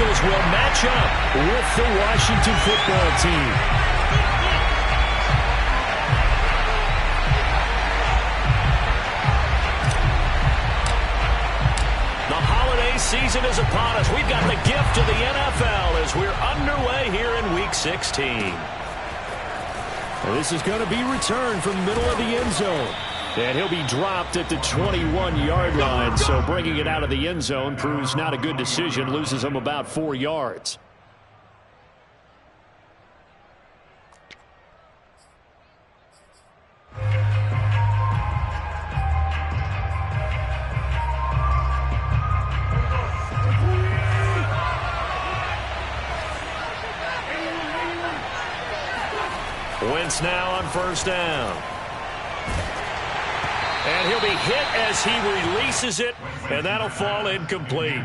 Eagles will match up with the Washington football team. The holiday season is upon us. We've got the gift of the NFL as we're underway here in Week 16. And this is going to be returned from the middle of the end zone. And he'll be dropped at the 21-yard line. So bringing it out of the end zone proves not a good decision. Loses him about 4 yards. Wentz now on first down. And he'll be hit as he releases it, and that'll fall incomplete.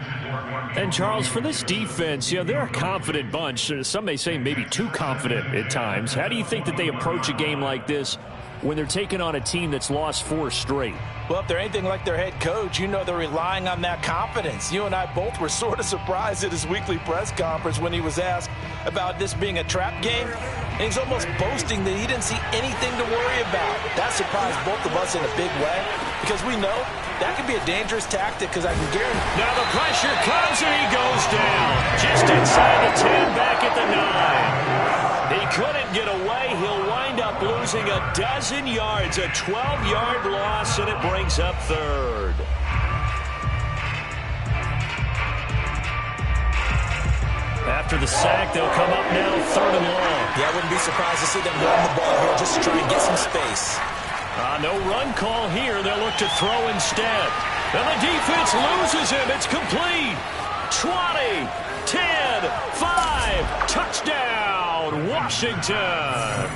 And, Charles, for this defense, you know, they're a confident bunch. Some may say maybe too confident at times. How do you think that they approach a game like this when they're taking on a team that's lost 4 straight? Well, if they're anything like their head coach, you know they're relying on that confidence. You and I both were sort of surprised at his weekly press conference when he was asked about this being a trap game. And he's almost boasting that he didn't see anything to worry about. That surprised both of us in a big way because we know that could be a dangerous tactic because I can guarantee. Now the pressure comes and he goes down. Just inside the 10, back at the 9. He couldn't get away. He'll wind up losing a dozen yards, a 12-yard loss, and it brings up third. After the sack, they'll come up now, 3rd and long. Yeah, I wouldn't be surprised to see them run the ball here just to try and get some space. No run call here. They'll look to throw instead. And the defense loses him. It's complete. 20, 10, 5, touchdown, Washington.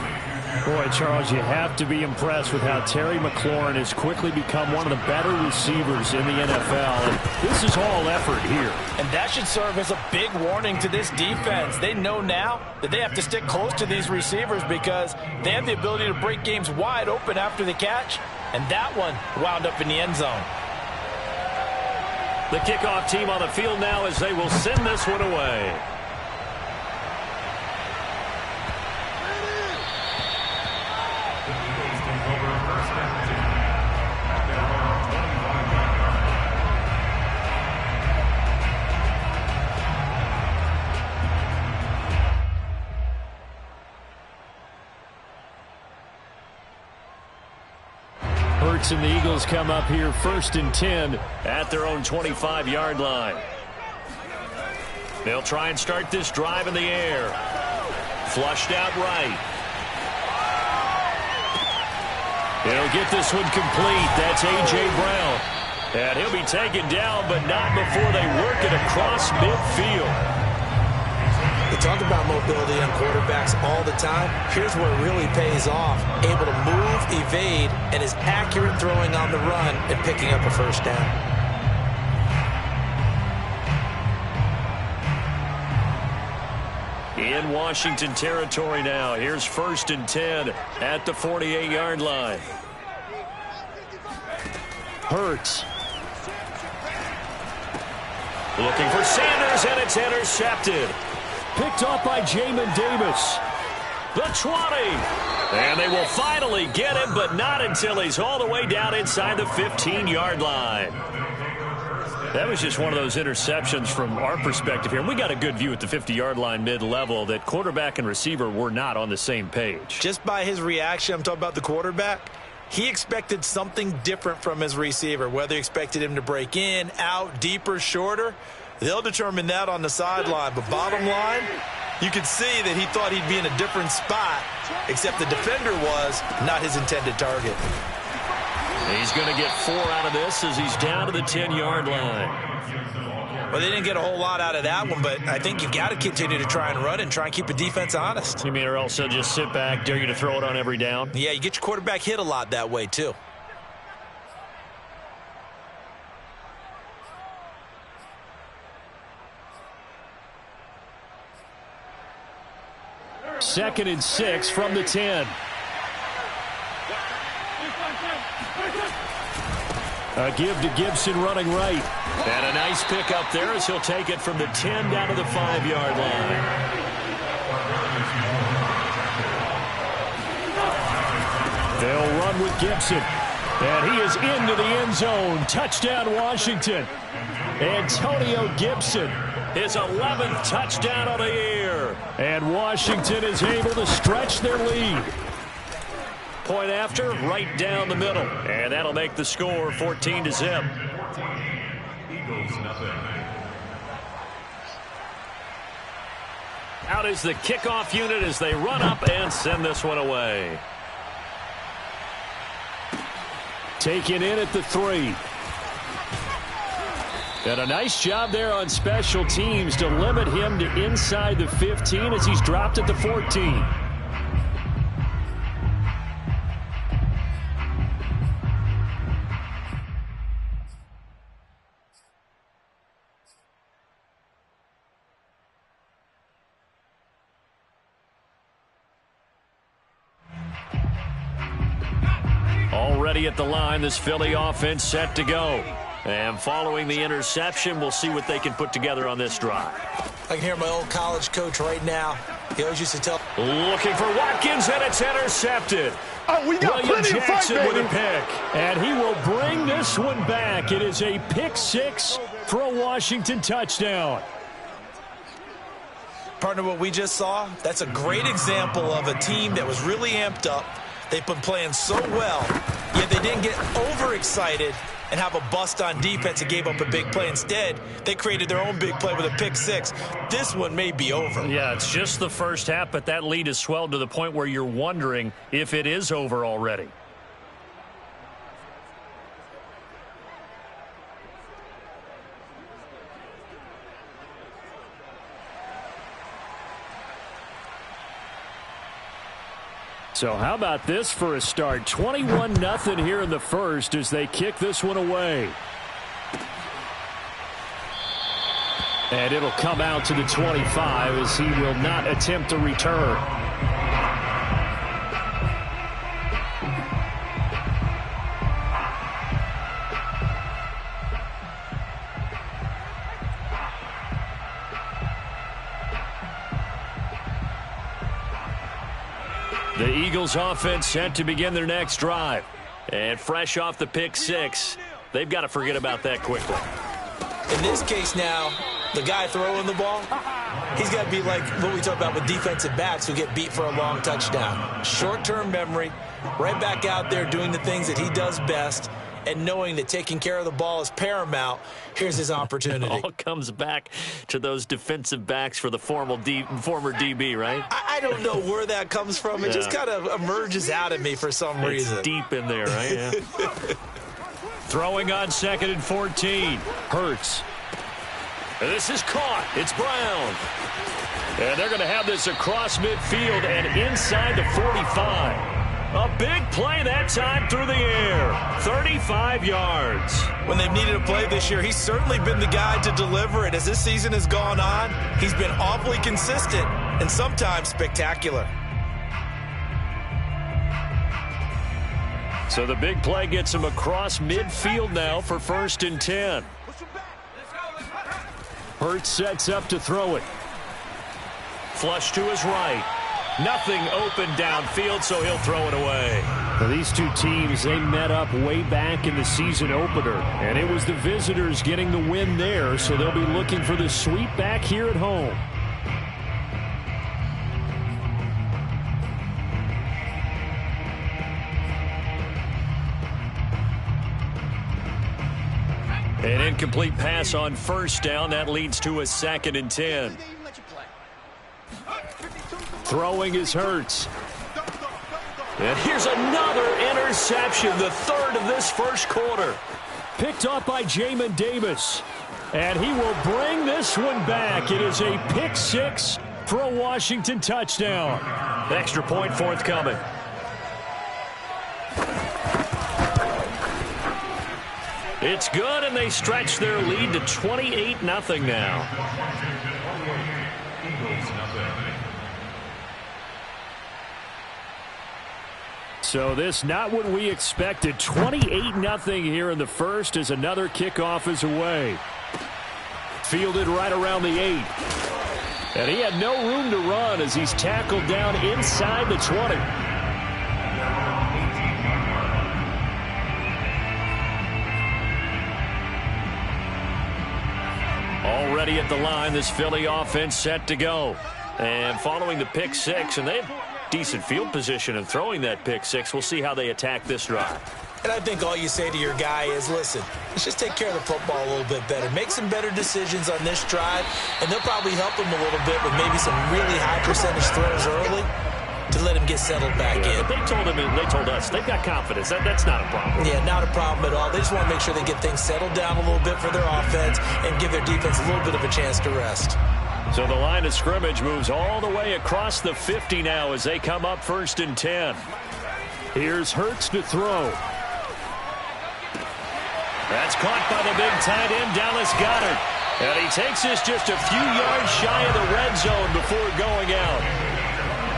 Boy, Charles, you have to be impressed with how Terry McLaurin has quickly become one of the better receivers in the NFL. And this is all effort here. And that should serve as a big warning to this defense. They know now that they have to stick close to these receivers because they have the ability to break games wide open after the catch. And that one wound up in the end zone. The kickoff team on the field now as they will send this one away. And the Eagles come up here 1st and 10 at their own 25-yard line. They'll try and start this drive in the air. Flushed out right. He'll get this one complete. That's A.J. Brown. And he'll be taken down, but not before they work it across midfield. We talk about mobility on quarterbacks all the time. Here's where it really pays off. Able to move, evade, and is accurate throwing on the run and picking up a first down. In Washington territory now. Here's 1st and 10 at the 48-yard line. Hurts. Looking for Sanders, and it's intercepted. Picked off by Jamin Davis. The 20. And they will finally get him, but not until he's all the way down inside the 15-yard line. That was just one of those interceptions from our perspective here. And we got a good view at the 50-yard line mid-level that quarterback and receiver were not on the same page. Just by his reaction, I'm talking about the quarterback, he expected something different from his receiver. Whether he expected him to break in, out, deeper, shorter, they'll determine that on the sideline. But bottom line, you could see that he thought he'd be in a different spot, except the defender was not his intended target. He's going to get 4 out of this as he's down to the 10-yard line. Well, they didn't get a whole lot out of that one, but I think you've got to continue to try and run and try and keep the defense honest. You mean or else they'll just sit back, dare you to throw it on every down? Yeah, you get your quarterback hit a lot that way, too. Second and 6 from the 10. A give to Gibson running right. And a nice pickup there as he'll take it from the 10 down to the 5-yard line. They'll run with Gibson. And he is into the end zone. Touchdown, Washington. Antonio Gibson, his 11th touchdown of the year. And Washington is able to stretch their lead. Point after, right down the middle. And that'll make the score 14-0. Out is the kickoff unit as they run up and send this one away. Taken in at the 3. And a nice job there on special teams to limit him to inside the 15 as he's dropped at the 14. Already at the line, this Philly offense set to go. And following the interception, we'll see what they can put together on this drive. I can hear my old college coach right now. He always used to tell. Looking for Watkins, and it's intercepted. Oh, we got William plenty Jackson of fight, with baby. a pick. And he will bring this one back. It is a pick 6 for a Washington touchdown. Partner, what we just saw, that's a great example of a team that was really amped up. They've been playing so well, yet they didn't get overexcited and have a bust on defense and gave up a big play. Instead, they created their own big play with a pick 6. This one may be over. Yeah, it's just the first half, but that lead has swelled to the point where you're wondering if it is over already. So how about this for a start? 21-0 here in the first as they kick this one away. And it'll come out to the 25 as he will not attempt a return. The Eagles offense set to begin their next drive. And fresh off the pick 6, they've got to forget about that quickly. In this case now, the guy throwing the ball, he's got to be like what we talk about with defensive backs who get beat for a long touchdown. Short-term memory, right back out there doing the things that he does best, and knowing that taking care of the ball is paramount. Here's his opportunity. It all comes back to those defensive backs for the former DB, right? I don't know where that comes from. It just kind of emerges out of me for some reason. It's deep in there, right? Yeah. Throwing on 2nd and 14. Hurts. This is caught. It's Brown. And they're going to have this across midfield and inside the 45. A big play that time through the air. 35 yards. When they've needed a play this year, he's certainly been the guy to deliver it. As this season has gone on, he's been awfully consistent and sometimes spectacular. So the big play gets him across midfield now for 1st and 10. Hurts sets up to throw it. Flush to his right. Nothing open downfield, so he'll throw it away. Now, these two teams, they met up way back in the season opener, and it was the visitors getting the win there, so they'll be looking for the sweep back here at home. An incomplete pass on 1st down. That leads to a 2nd and 10. Throwing is Hurts. And here's another interception, the 3rd of this first quarter. Picked off by Jamin Davis. And he will bring this one back. It is a pick 6 for a Washington touchdown. Extra point forthcoming. It's good, and they stretch their lead to 28-0 now. So this not what we expected. 28-0 here in the first as another kickoff is away. Fielded right around the 8. And he had no room to run as he's tackled down inside the 20. Already at the line, this Philly offense set to go. And following the pick six, and they have decent field position in throwing that pick six. We'll see how they attack this drive. And I think all you say to your guy is, listen, let's just take care of the football a little bit better. Make some better decisions on this drive, and they'll probably help him a little bit with maybe some really high percentage throws early to let him get settled back in. But they told him, and they told us, they've got confidence. That's not a problem. Yeah, not a problem at all. They just want to make sure they get things settled down a little bit for their offense and give their defense a little bit of a chance to rest. So the line of scrimmage moves all the way across the 50 now as they come up 1st and 10. Here's Hurts to throw. That's caught by the big tight end, Dallas Goedert. And he takes this just a few yards shy of the red zone before going out.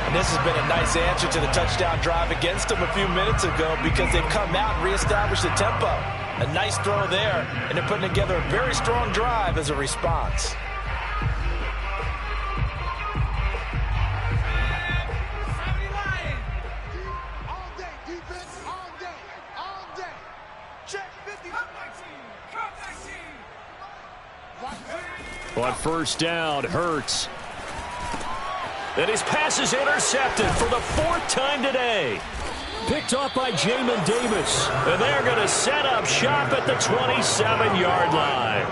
And this has been a nice answer to the touchdown drive against them a few minutes ago because they've come out and reestablished the tempo. A nice throw there, and they're putting together a very strong drive as a response. On 1st down, Hurts. And his pass is intercepted for the 4th time today. Picked off by Jamin Davis. And they're going to set up shop at the 27-yard line.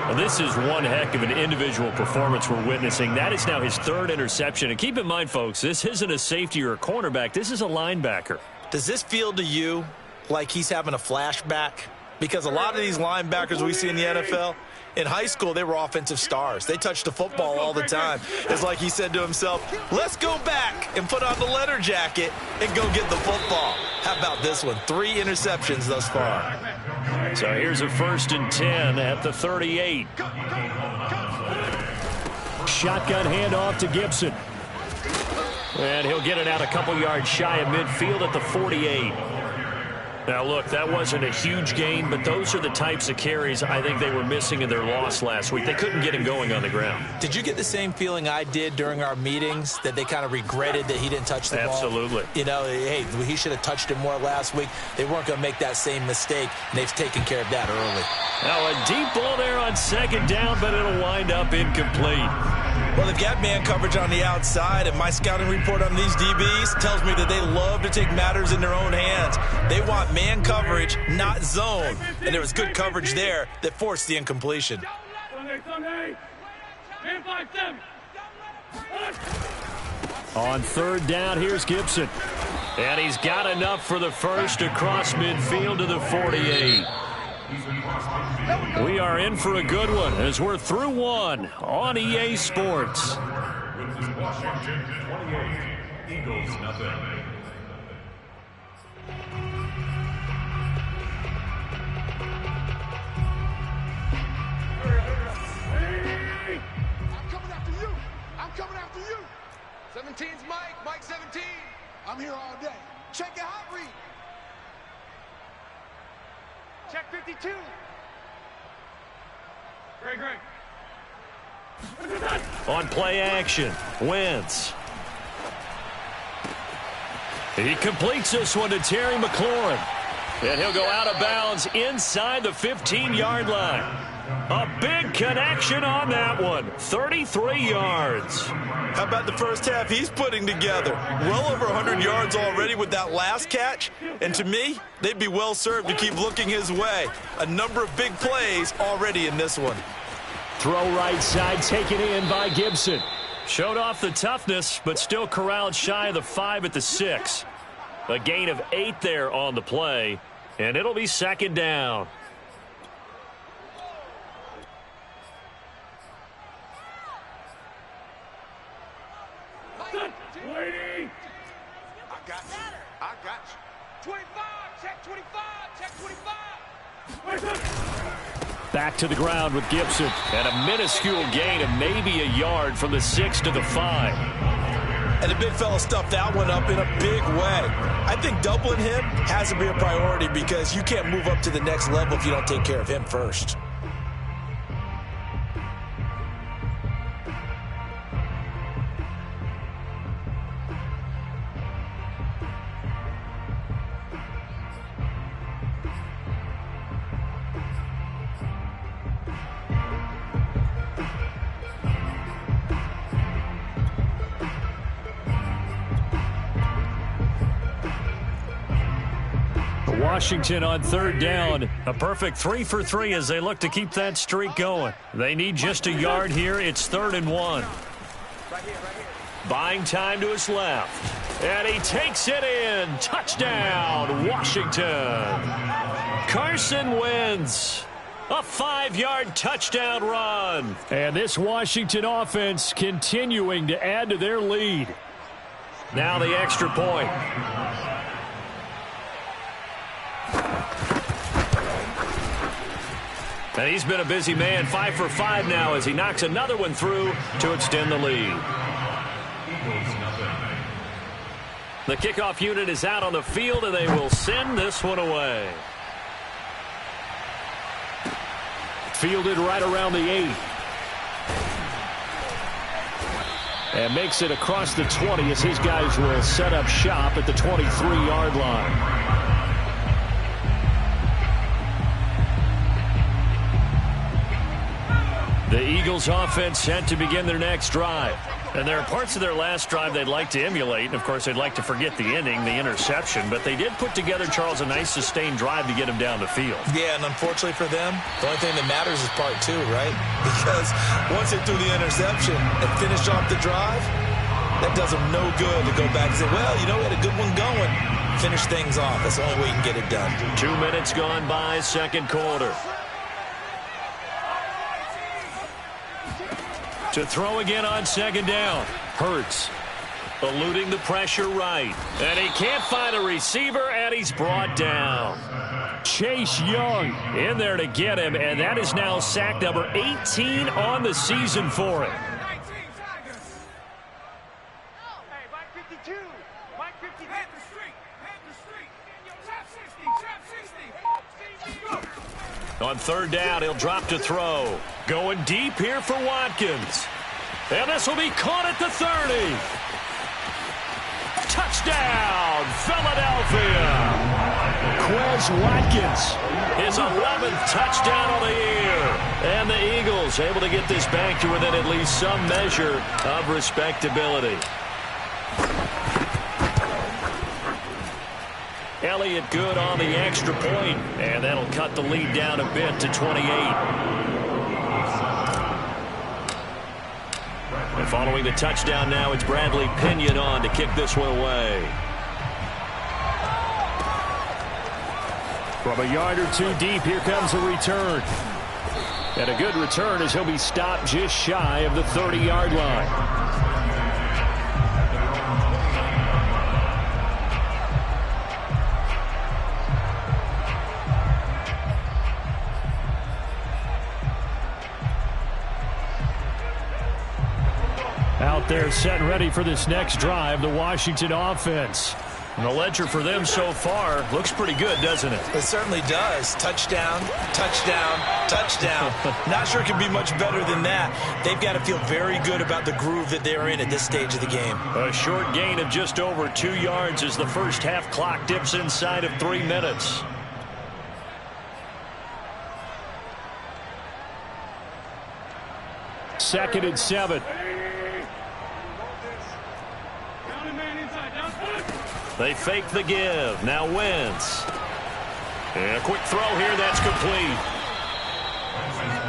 Well, this is one heck of an individual performance we're witnessing. That is now his 3rd interception. And keep in mind, folks, this isn't a safety or a cornerback. This is a linebacker. Does this feel to you like he's having a flashback? Because a lot of these linebackers we see in the NFL, in high school, they were offensive stars. They touched the football all the time. It's like he said to himself, let's go back and put on the leather jacket and go get the football. How about this one? 3 interceptions thus far. So here's a 1st and 10 at the 38. Shotgun handoff to Gibson. And he'll get it out a couple yards shy of midfield at the 48. Now, look, that wasn't a huge gain, but those are the types of carries I think they were missing in their loss last week. They couldn't get him going on the ground. Did you get the same feeling I did during our meetings, that they kind of regretted that he didn't touch the ball? Absolutely. You know, hey, he should have touched it more last week. They weren't going to make that same mistake, and they've taken care of that early. Now, a deep ball there on 2nd down, but it'll wind up incomplete. Well, they've got man coverage on the outside, and my scouting report on these DBs tells me that they love to take matters in their own hands. They want man coverage, not zone. And there was good coverage there that forced the incompletion. On 3rd down, here's Gibson. And he's got enough for the first across midfield to the 48. We are in for a good one as we're through one on EA Sports. Washington 28, Eagles nothing. I'm coming after you. I'm coming after you. 17's Mike. Mike 17. I'm here all day. Check your hot read. Check 52. Great. On play action, Wentz. He completes this one to Terry McLaurin. And he'll go out of bounds inside the 15-yard line. A big connection on that one. 33 yards. How about the first half he's putting together? Well over 100 yards already with that last catch. And to me, they'd be well served to keep looking his way. A number of big plays already in this one. Throw right side, taken in by Gibson. Showed off the toughness, but still corralled shy of the 5 at the 6. A gain of 8 there on the play, and it'll be 2nd down. I got you. 25, check 25, check 25. Back to the ground with Gibson. And a minuscule gain of maybe a yard from the 6 to the 5. And the big fella stuffed that one up in a big way. I think doubling him has to be a priority because you can't move up to the next level if you don't take care of him first. Washington on third down. A perfect 3 for 3 as they look to keep that streak going. They need just a yard here. It's 3rd and 1. Buying time to his left. And he takes it in. Touchdown, Washington. Carson Wentz. A 5-yard touchdown run. And this Washington offense continuing to add to their lead. Now the extra point. And he's been a busy man, 5 for 5 now as he knocks another one through to extend the lead. The kickoff unit is out on the field, and they will send this one away. Fielded right around the 8. And makes it across the 20 as his guys will set up shop at the 23-yard line. The Eagles offense set to begin their next drive. And there are parts of their last drive they'd like to emulate. And, of course, they'd like to forget the ending, the interception. But they did put together, Charles, a nice sustained drive to get him down the field. Yeah, and unfortunately for them, the only thing that matters is part 2, right? Because once they threw the interception and finished off the drive, that does them no good to go back and say, well, you know, we had a good one going. Finish things off. That's the only way you can get it done. 2 minutes gone by, second quarter. To throw again on second down. Hurts. Eluding the pressure right. And he can't find a receiver, and he's brought down. Chase Young in there to get him, and that is now sack number 18 on the season for him. On third down, he'll drop to throw. Going deep here for Watkins. And this will be caught at the 30. Touchdown, Philadelphia. Quez Watkins, his 11th touchdown of the year. And the Eagles able to get this back to within at least some measure of respectability. Elliott good on the extra point, and that'll cut the lead down a bit to 28. And following the touchdown now, it's Bradley Pinion on to kick this one away. From a yard or two deep, here comes a return. And a good return as he'll be stopped just shy of the 30-yard line. Out there set and ready for this next drive, the Washington offense. And the ledger for them so far looks pretty good, doesn't it? It certainly does. Touchdown, touchdown, touchdown. Not sure it can be much better than that. They've got to feel very good about the groove that they're in at this stage of the game. A short gain of just over 2 yards as the first half clock dips inside of 3 minutes. Second and 7. They fake the give. Now Wentz. And a quick throw here. That's complete.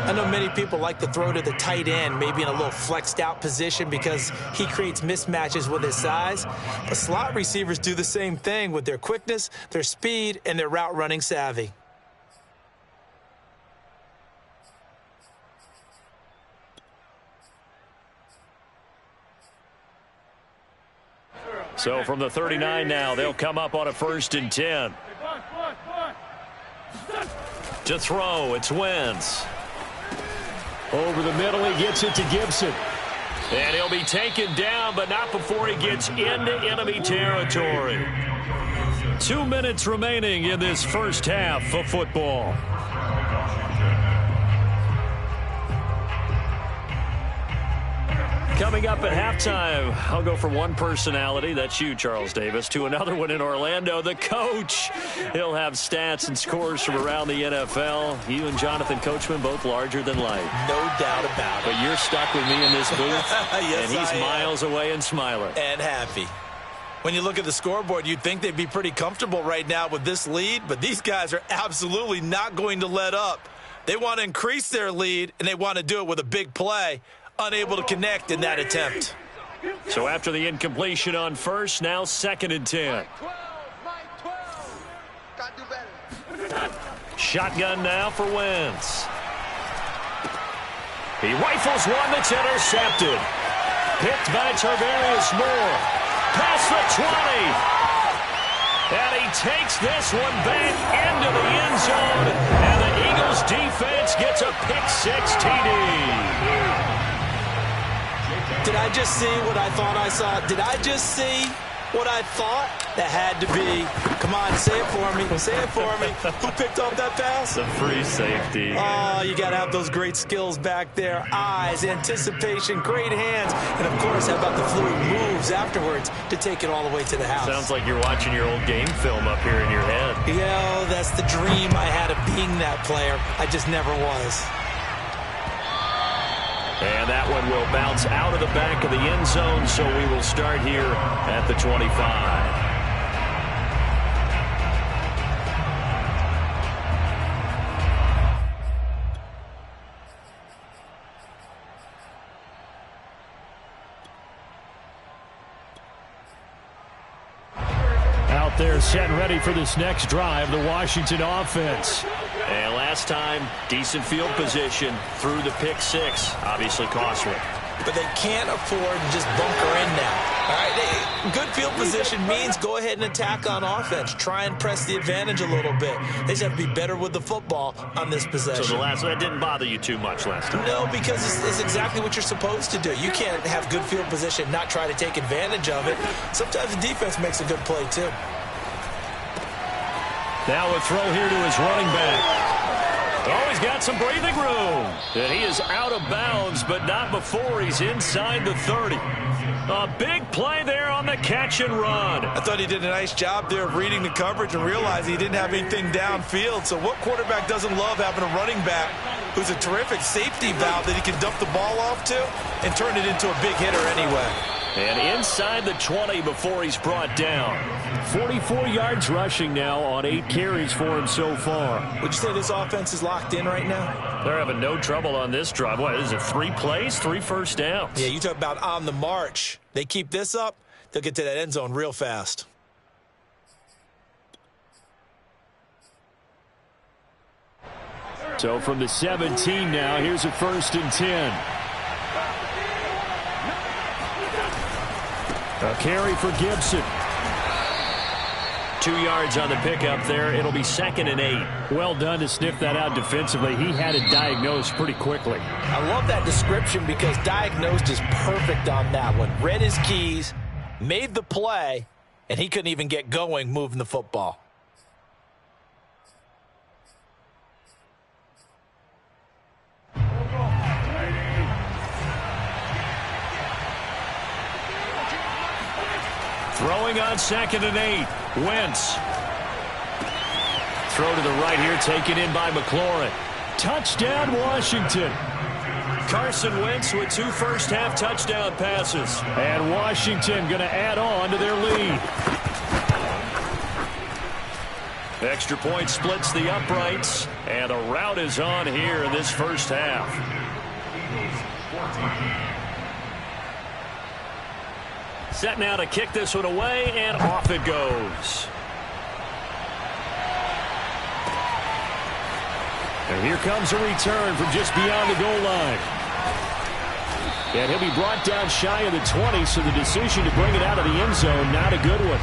I know many people like to throw to the tight end, maybe in a little flexed out position because he creates mismatches with his size. But slot receivers do the same thing with their quickness, their speed, and their route running savvy. So from the 39 now, they'll come up on a 1st and 10. To throw, it's Wentz. Over the middle, he gets it to Gibson. And he'll be taken down, but not before he gets into enemy territory. 2 minutes remaining in this first half of football. Coming up at halftime, I'll go from one personality, that's you, Charles Davis, to another one in Orlando, the coach. He'll have stats and scores from around the NFL. You and Jonathan Coachman, both larger than life. No doubt about it. But you're stuck with me in this booth, yes, and he's miles away and smiling. And happy. When you look at the scoreboard, you'd think they'd be pretty comfortable right now with this lead, but these guys are absolutely not going to let up. They want to increase their lead, and they want to do it with a big play. Unable to connect in that attempt. So after the incompletion on first, now 2nd and 10. Shotgun now for Wentz. He rifles one that's intercepted. Picked by Tarvarius Moore. Past the 20. And he takes this one back into the end zone. And the Eagles defense gets a pick-6 TD. Did I just see what I thought I saw? Did I just see what I thought? That had to be. Come on, say it for me. Say it for me. Who picked up that pass? The free safety. Oh, you got to have those great skills back there. Eyes, anticipation, great hands. And, of course, how about the fluid moves afterwards to take it all the way to the house? Sounds like you're watching your old game film up here in your head. Yeah, that's the dream I had of being that player. I just never was. And that one will bounce out of the back of the end zone, so we will start here at the 25. Out there set and ready for this next drive, the Washington offense. And last time, decent field position through the pick-6. Obviously costly. But they can't afford to just bunker in now. All right, good field position means go ahead and attack on offense. Try and press the advantage a little bit. They just have to be better with the football on this possession. So that didn't bother you too much last time? No, because it's exactly what you're supposed to do. You can't have good field position, not try to take advantage of it. Sometimes the defense makes a good play, too. Now a throw here to his running back. Oh, he's got some breathing room. And he is out of bounds, but not before he's inside the 30. A big play there on the catch and run. I thought he did a nice job there of reading the coverage and realizing he didn't have anything downfield. So what quarterback doesn't love having a running back who's a terrific safety valve that he can dump the ball off to and turn it into a big hitter anyway? And inside the 20 before he's brought down. 44 yards rushing now on 8 carries for him so far. Would you say this offense is locked in right now? They're having no trouble on this drive. What is it, 3 plays, 3 first downs? Yeah, you talk about on the march. They keep this up, they'll get to that end zone real fast. So from the 17 now, here's a 1st and 10. A carry for Gibson. 2 yards on the pickup there. It'll be 2nd and 8. Well done to sniff that out defensively. He had it diagnosed pretty quickly. I love that description because diagnosed is perfect on that one. Read his keys, made the play, and he couldn't even get going moving the football. Throwing on 2nd and 8. Wentz. Throw to the right here, taken in by McLaurin. Touchdown, Washington. Carson Wentz with 2 first-half touchdown passes. And Washington going to add on to their lead. Extra point splits the uprights. And a rout is on here in this first half. Set now to kick this one away, and off it goes. And here comes a return from just beyond the goal line. And he'll be brought down shy of the 20, so the decision to bring it out of the end zone, not a good one.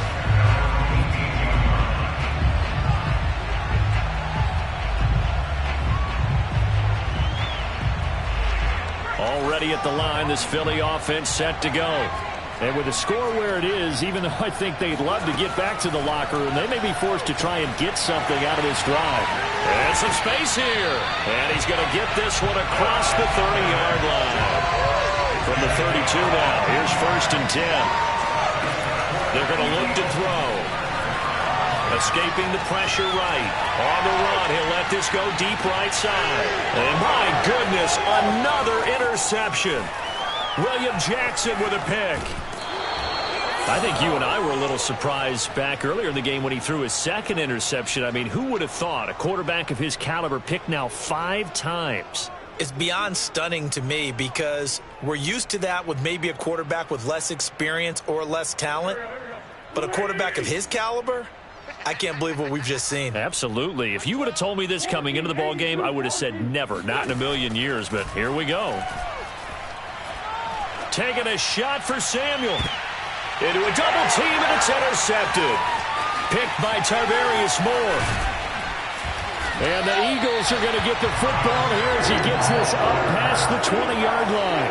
Already ready at the line. This Philly offense set to go. And with the score where it is, even though I think they'd love to get back to the locker room, they may be forced to try and get something out of this drive. And some space here. And he's going to get this one across the 30-yard line. From the 32 now, here's 1st and 10. They're going to look to throw. Escaping the pressure right. On the run, he'll let this go deep right side. And my goodness, another interception. William Jackson with a pick. I think you and I were a little surprised back earlier in the game when he threw his 2nd interception. I mean, who would have thought a quarterback of his caliber picked now 5 times? It's beyond stunning to me because we're used to that with maybe a quarterback with less experience or less talent. But a quarterback of his caliber, I can't believe what we've just seen. Absolutely. If you would have told me this coming into the ball game, I would have said never, not in a million years. But here we go. Taking a shot for Samuel. Into a double team, and it's intercepted. Picked by Tarvarius Moore. And the Eagles are going to get the football here as he gets this up past the 20-yard line.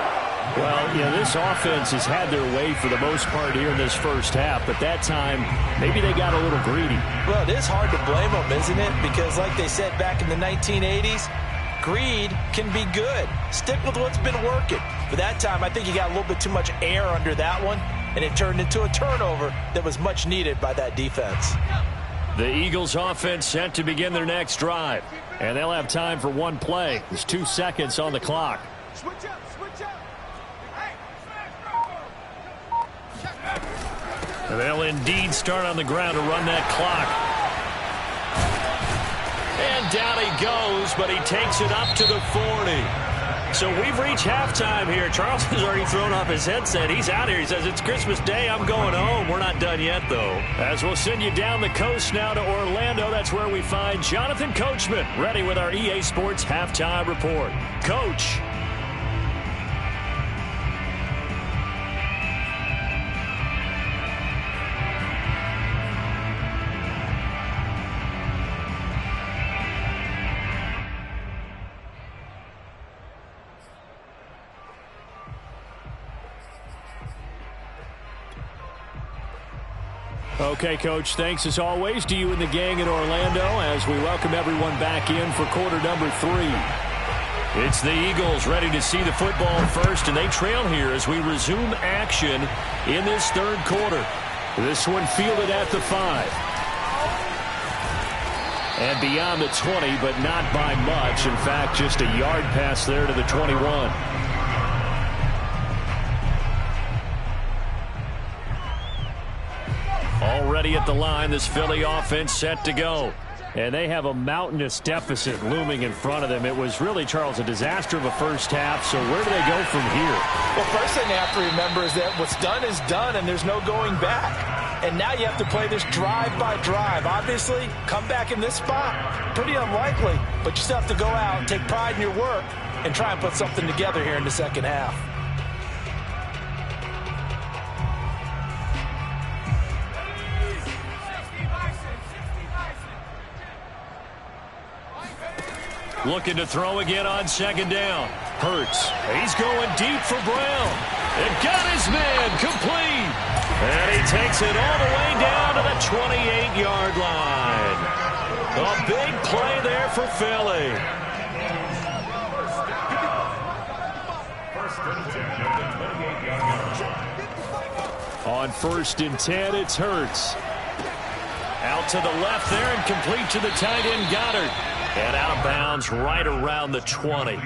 Well, you know, this offense has had their way for the most part here in this first half, but that time, maybe they got a little greedy. Well, it is hard to blame them, isn't it? Because like they said back in the 1980s, greed can be good. Stick with what's been working. But that time, I think you got a little bit too much air under that one, and it turned into a turnover that was much needed by that defense. The Eagles offense set to begin their next drive, and they'll have time for one play. There's 2 seconds on the clock. Switch up, switch up. And they'll indeed start on the ground to run that clock. And down he goes, but he takes it up to the 40. So we've reached halftime here. Charles has already thrown off his headset. He's out here. He says, it's Christmas Day. I'm going home. We're not done yet, though. As we'll send you down the coast now to Orlando. That's where we find Jonathan Coachman, ready with our EA Sports Halftime Report. Coach. Okay, Coach, thanks as always to you and the gang in Orlando as we welcome everyone back in for quarter number 3. It's the Eagles ready to see the football first, and they trail here as we resume action in this third quarter. This one fielded at the 5. And beyond the 20, but not by much. In fact, just a yard pass there to the 21. Already at the line, this Philly offense set to go. And they have a mountainous deficit looming in front of them. It was really, Charles, a disaster of a first half. So where do they go from here? Well, first thing they have to remember is that what's done is done, and there's no going back. And now you have to play this drive by drive. Obviously, come back in this spot, pretty unlikely. But you still have to go out and take pride in your work and try and put something together here in the second half. Looking to throw again on second down. Hurts. He's going deep for Brown. And got his man complete. And he takes it all the way down to the 28-yard line. A big play there for Philly. On 1st and 10, it's Hurts. Out to the left there and complete to the tight end Goddard. And out of bounds right around the 20.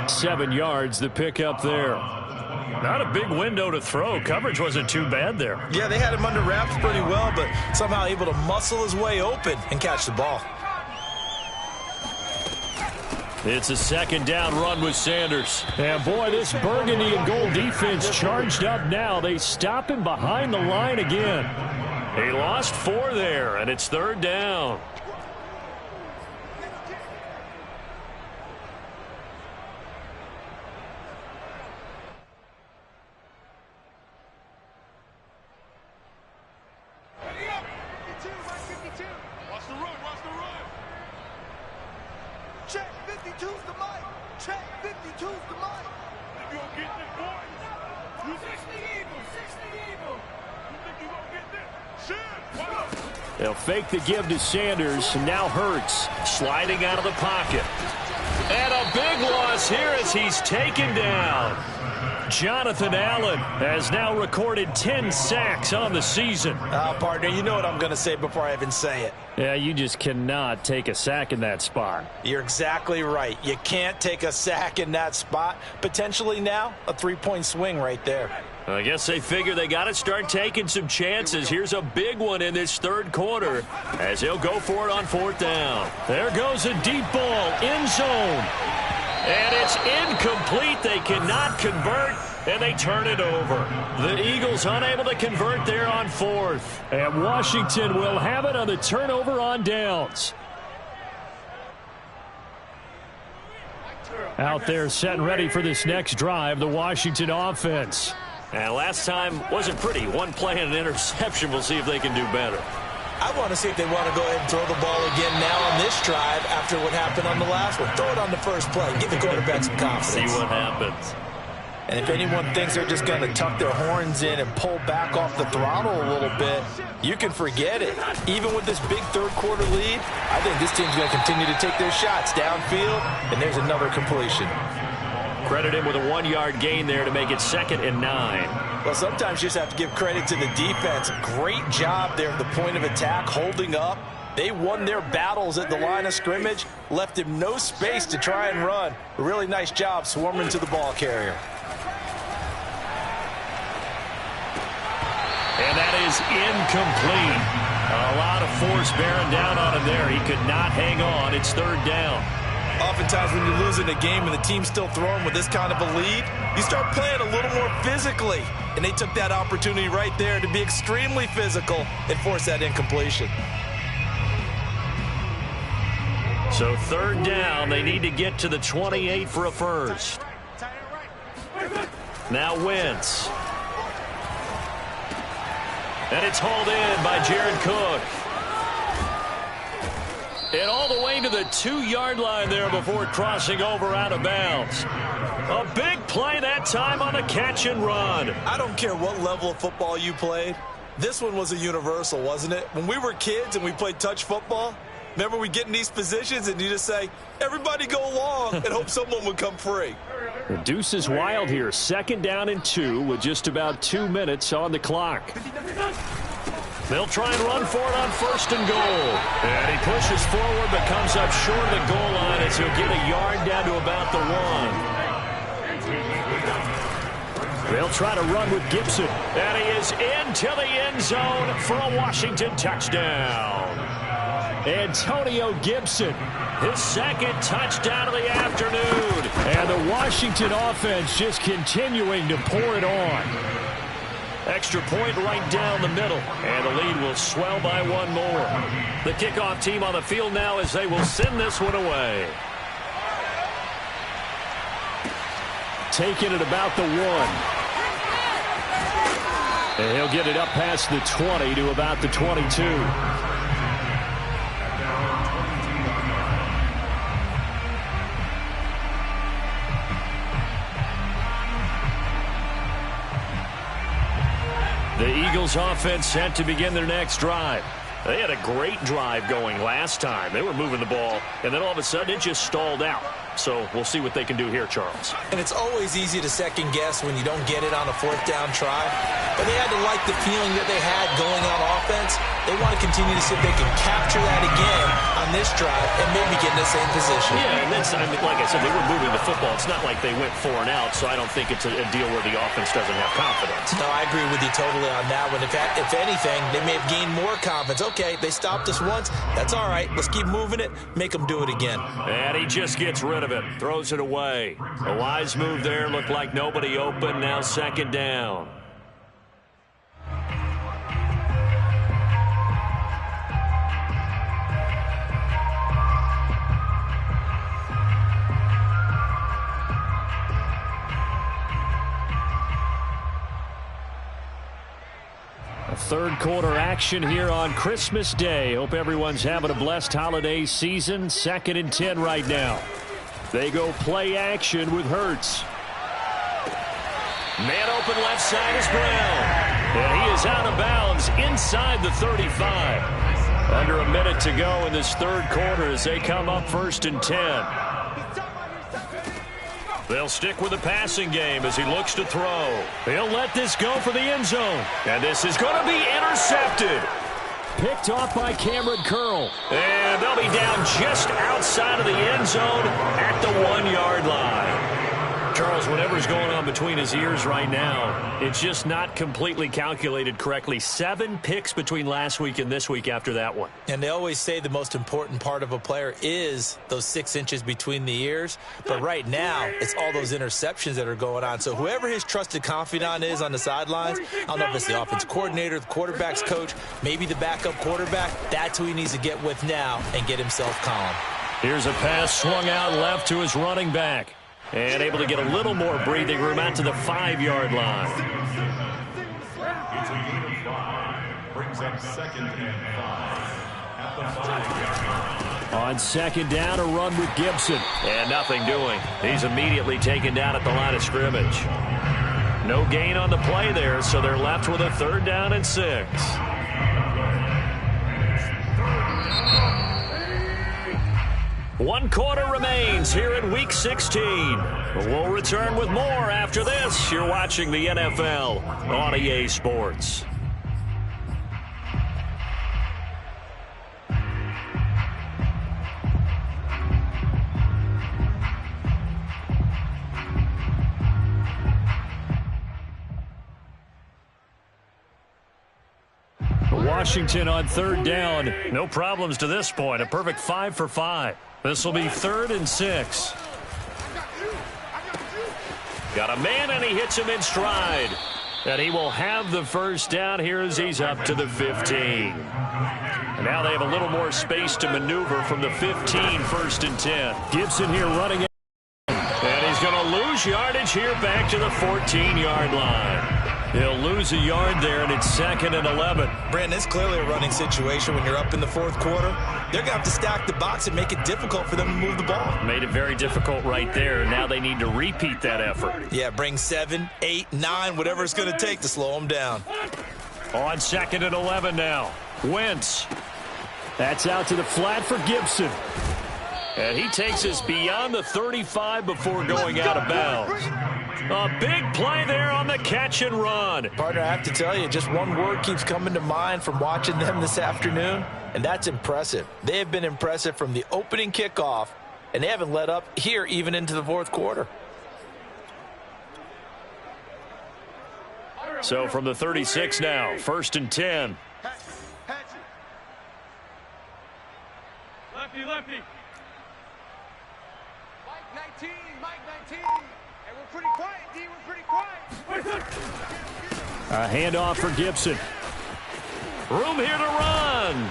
7 yards, the pickup there. Not a big window to throw. Coverage wasn't too bad there. Yeah, they had him under wraps pretty well, but somehow able to muscle his way open and catch the ball. It's a second down run with Sanders. And boy, this burgundy and gold defense charged up now. They stop him behind the line again. He lost 4 there, and it's 3rd down. Check 52's the mic. Check 52's the mic. They'll fake the give to Sanders. Now Hurts sliding out of the pocket. And a big loss here as he's taken down. Jonathan Allen has now recorded 10 sacks on the season. Partner, you know what I'm going to say before I even say it. Yeah, you just cannot take a sack in that spot. You're exactly right. You can't take a sack in that spot. Potentially now, a 3-point swing right there. I guess they figure they got to start taking some chances. Here's a big one in this third quarter as he'll go for it on 4th down. There goes a deep ball, end zone. And it's incomplete. They cannot convert, and they turn it over. The Eagles unable to convert there on 4th. And Washington will have it on the turnover on downs. Out there set and ready for this next drive, the Washington offense. And last time wasn't pretty. One play and an interception. We'll see if they can do better. I want to see if they want to go ahead and throw the ball again now on this drive after what happened on the last one. Throw it on the first play. Give the quarterback some confidence. See what happens. And if anyone thinks they're just going to tuck their horns in and pull back off the throttle a little bit, you can forget it. Even with this big third quarter lead, I think this team's going to continue to take their shots downfield, and there's another completion. Credit him with a 1-yard gain there to make it 2nd and 9. Well, sometimes you just have to give credit to the defense. Great job there at the point of attack, holding up. They won their battles at the line of scrimmage, left him no space to try and run. A really nice job swarming to the ball carrier. And that is incomplete. A lot of force bearing down on him there. He could not hang on. It's 3rd down. Oftentimes when you're losing a game and the team's still throwing with this kind of a lead, you start playing a little more physically. And they took that opportunity right there to be extremely physical and force that incompletion. So 3rd down, they need to get to the 28 for a first. Now Wentz. And it's hauled in by Jared Cook. And all the way to the 2-yard line there before crossing over out of bounds. A big play that time on the catch and run. I don't care what level of football you played. This one was a universal, wasn't it? When we were kids and we played touch football, remember we get in these positions and you just say, everybody go along and hope someone would come free. The deuce is wild here. 2nd down and 2 with just about 2 minutes on the clock. They'll try and run for it on 1st and goal. And he pushes forward but comes up short of the goal line as he'll get a yard down to about the 1. They'll try to run with Gibson. And he is into the end zone for a Washington touchdown. Antonio Gibson, his 2nd touchdown of the afternoon. And the Washington offense just continuing to pour it on. Extra point right down the middle. And the lead will swell by 1 more. The kickoff team on the field now as they will send this one away. Taking it about the 1. And he'll get it up past the 20 to about the 22. The Eagles offense set to begin their next drive. They had a great drive going last time. They were moving the ball, and then all of a sudden it just stalled out. So we'll see what they can do here, Charles. And it's always easy to second guess when you don't get it on a 4th down try. But they had to like the feeling that they had going on offense. They want to continue to see if they can capture that again on this drive and maybe get in the same position. Yeah, and that's, I mean, like I said, they were moving the football. It's not like they went 4 and out, so I don't think it's a deal where the offense doesn't have confidence. No, I agree with you totally on that one. If anything, they may have gained more confidence. Okay, they stopped us once. That's all right. Let's keep moving it. Make them do it again. And he just gets rid of it. Throws it away. A wise move there. Looked like nobody open. Now 2nd down. Third quarter action here on Christmas Day. Hope everyone's having a blessed holiday season. 2nd and 10 right now. They go play action with Hurts. Man open left side is Brown. And he is out of bounds inside the 35. Under a minute to go in this third quarter as they come up 1st and 10. They'll stick with the passing game as he looks to throw. He'll let this go for the end zone. And this is going to be intercepted. Picked off by Cameron Curl. And they'll be down just outside of the end zone at the 1-yard line. Charles, whatever's going on between his ears right now, it's just not completely calculated correctly. 7 picks between last week and this week after that one. And they always say the most important part of a player is those 6 inches between the ears. But right now, it's all those interceptions that are going on. So whoever his trusted confidant is on the sidelines, I don't know if it's the offense coordinator, the quarterback's coach, maybe the backup quarterback, that's who he needs to get with now and get himself calm. Here's a pass swung out left to his running back. And able to get a little more breathing room out to the 5-yard line. It's a gain of 5. Brings up 2nd and 5 at the 5-yard line. On 2nd down, a run with Gibson. And nothing doing. He's immediately taken down at the line of scrimmage. No gain on the play there, so they're left with a 3rd down and 6. One quarter remains here in Week 16. We'll return with more after this. You're watching the NFL on EA Sports. Washington on 3rd down. No problems to this point. A perfect 5 for 5. This will be 3rd and 6. Got a man, and he hits him in stride. And he will have the 1st down here as he's up to the 15. And now they have a little more space to maneuver from the 15, 1st and 10. Gibson here running it. And he's going to lose yardage here back to the 14-yard line. He'll lose a yard there, and it's 2nd and 11. Brandon, it's clearly a running situation when you're up in the 4th quarter. They're going to have to stack the box and make it difficult for them to move the ball. Made it very difficult right there. Now they need to repeat that effort. Yeah, bring 7, 8, 9, whatever it's going to take to slow them down. On 2nd and 11 now. Wentz. That's out to the flat for Gibson. And he takes us beyond the 35 before going out of bounds. A big play there on the catch and run. Partner, I have to tell you, just one word keeps coming to mind from watching them this afternoon, and that's impressive. They have been impressive from the opening kickoff, and they haven't let up here even into the 4th quarter. So from the 36 now, 1st and 10. Lefty, lefty. Mike 19, Mike 19. And we're pretty quiet, D. We're pretty quiet. A handoff for Gibson. Room here to run.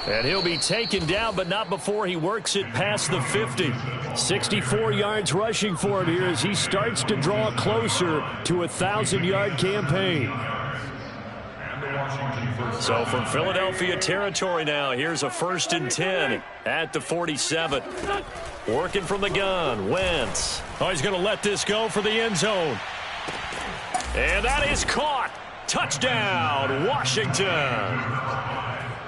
And he'll be taken down, but not before he works it past the 50. 64 yards rushing for him here as he starts to draw closer to a 1,000-yard campaign. So from Philadelphia territory now, here's a 1st and 10 at the 47. Working from the gun, Wentz. Oh, he's going to let this go for the end zone. And that is caught. Touchdown, Washington.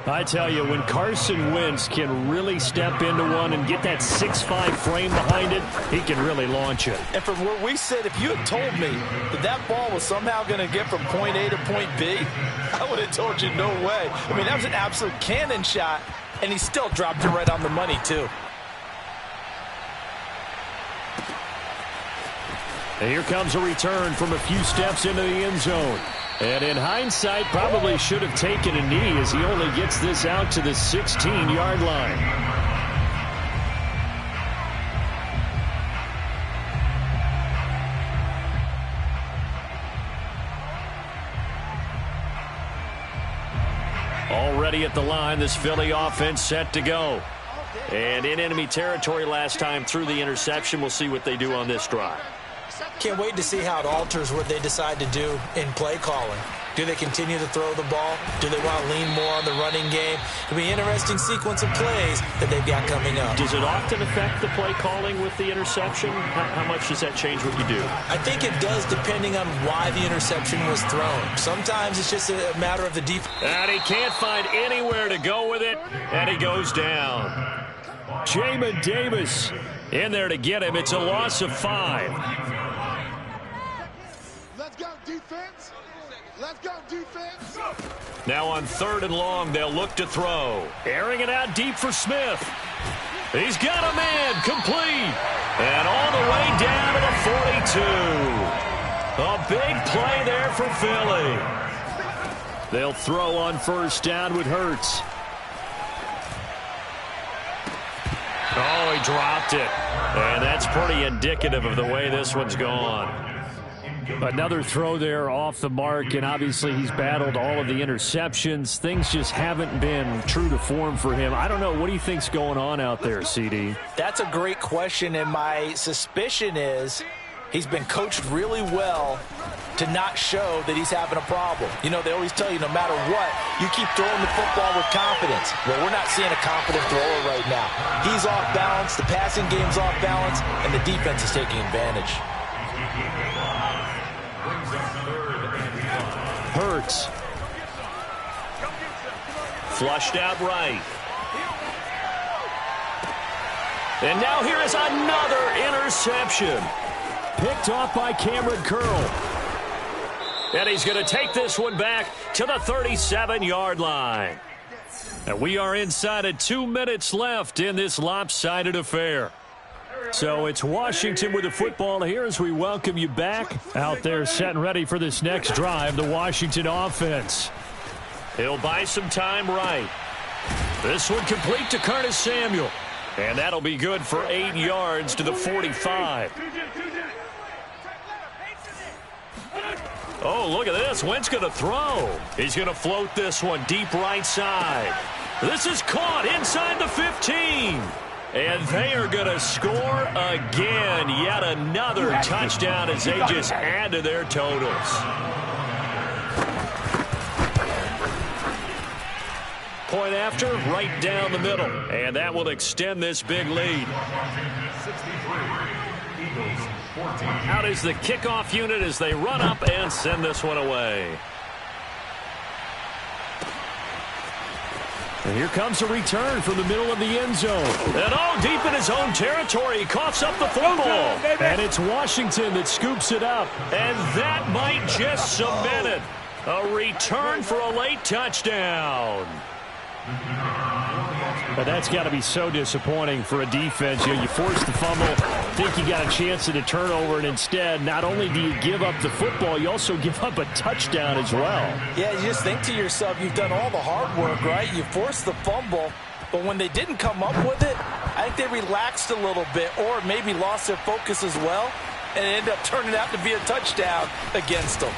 I tell you, when Carson Wentz can really step into one and get that 6'5" frame behind it, he can really launch it. And from where we sit, if you had told me that that ball was somehow going to get from point A to point B, I would have told you no way. I mean, that was an absolute cannon shot, and he still dropped it right on the money, too. And here comes a return from a few steps into the end zone. And in hindsight, probably should have taken a knee as he only gets this out to the 16-yard line. Already at the line, this Philly offense set to go. And in enemy territory last time through the interception, we'll see what they do on this drive. Can't wait to see how it alters what they decide to do in play calling. Do they continue to throw the ball? Do they want to lean more on the running game? It'll be an interesting sequence of plays that they've got coming up. Does it often affect the play calling with the interception? How much does that change what you do? I think it does, depending on why the interception was thrown. Sometimes it's just a matter of the defense. And he can't find anywhere to go with it, and he goes down. Jamin Davis in there to get him. It's a loss of 5. Let's go, defense. Let's go, defense. Now on 3rd and long, they'll look to throw. Airing it out deep for Smith. He's got a man, complete. And all the way down to the 42. A big play there for Philly. They'll throw on 1st down with Hurts. Oh, he dropped it. And that's pretty indicative of the way this one's gone. Another throw there off the mark, and obviously he's battled all of the interceptions. Things just haven't been true to form for him. I don't know. What do you think's going on out there, CD? That's a great question, and my suspicion is he's been coached really well to not show that he's having a problem. You know, they always tell you no matter what, you keep throwing the football with confidence. Well, we're not seeing a confident thrower right now. He's off balance, the passing game's off balance, and the defense is taking advantage. Hurts. Flushed out right. And now here is another interception. Picked off by Cameron Curl. And he's going to take this one back to the 37-yard line. And we are inside of 2 minutes left in this lopsided affair. So it's Washington with the football here as we welcome you back. Out there set and ready for this next drive, the Washington offense. He'll buy some time right. This one complete to Curtis Samuel. And that'll be good for 8 yards to the 45. Oh, look at this. Wentz going to throw. He's going to float this one deep right side. This is caught inside the 15. And they are going to score again. Yet another touchdown as they just add to their totals. Point after, right down the middle. And that will extend this big lead. Out is the kickoff unit as they run up and send this one away. And here comes a return from the middle of the end zone. And deep in his own territory, he coughs up the football. And it's Washington that scoops it up. And that might just cement it. A return for a late touchdown. But that's got to be so disappointing for a defense. You force the fumble, think you got a chance at a turnover, and instead, not only do you give up the football, you also give up a touchdown as well. Yeah, you just think to yourself, you've done all the hard work, right? You forced the fumble, but when they didn't come up with it, I think they relaxed a little bit or maybe lost their focus as well, and it ended up turning out to be a touchdown against them.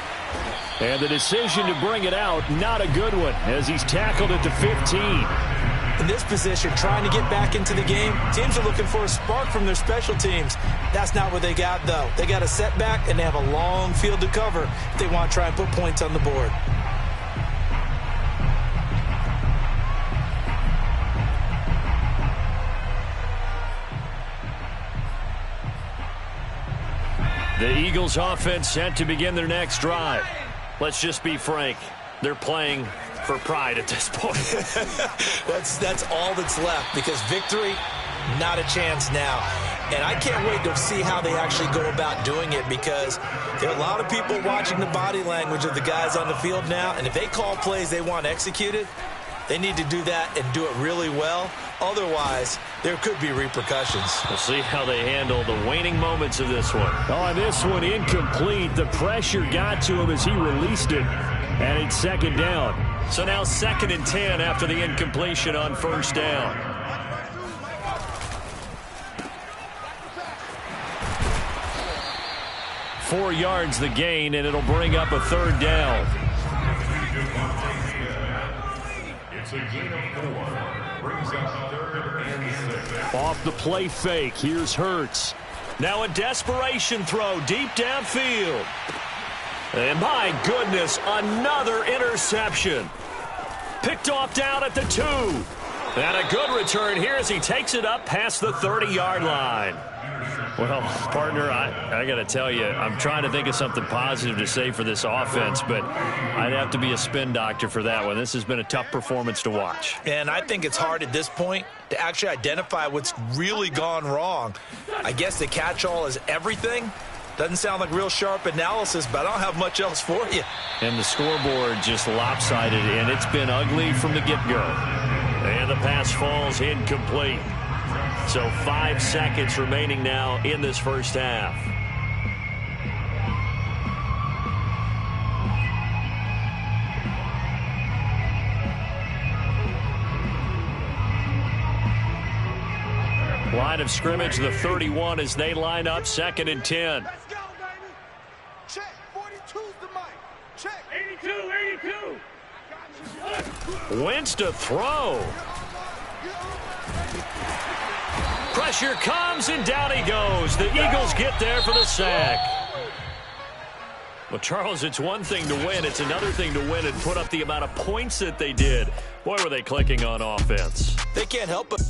And the decision to bring it out, not a good one, as he's tackled at the 15. In this position, trying to get back into the game, teams are looking for a spark from their special teams. That's not what they got, though. They got a setback, and they have a long field to cover if they want to try and put points on the board. The Eagles offense set to begin their next drive. Let's just be frank. They're playing for pride at this point. That's all that's left, because victory, not a chance now. And I can't wait to see how they actually go about doing it, because there are a lot of people watching the body language of the guys on the field now, and if they call plays they want executed, they need to do that and do it really well. Otherwise, there could be repercussions. We'll see how they handle the waning moments of this one. Oh, this one incomplete. The pressure got to him as he released it, and it's 2nd down. So now 2nd and 10 after the incompletion on 1st down. Four yards the gain, and it'll bring up a 3rd down. It's a gain of 4. Brings up 3rd and 6. Off the play fake, here's Hurts. Now a desperation throw deep downfield. And my goodness, another interception. Picked off down at the 2. And a good return here as he takes it up past the 30-yard line. Well, partner, I got to tell you, I'm trying to think of something positive to say for this offense, but I'd have to be a spin doctor for that one. This has been a tough performance to watch. And I think it's hard at this point to actually identify what's really gone wrong. I guess the catch-all is everything. Doesn't sound like real sharp analysis, but I don't have much else for you. And the scoreboard just lopsided, and it's been ugly from the get-go. And the pass falls incomplete. So 5 seconds remaining now in this first half. Line of scrimmage, the 31 as they line up, 2nd and 10. Let's go, baby. Check. 42's the mic. Check. 82. Wentz to throw. Pressure comes, and down he goes. The Eagles get there for the sack. Well, Charles, it's one thing to win. It's another thing to win and put up the amount of points that they did. Boy, were they clicking on offense. They can't help it.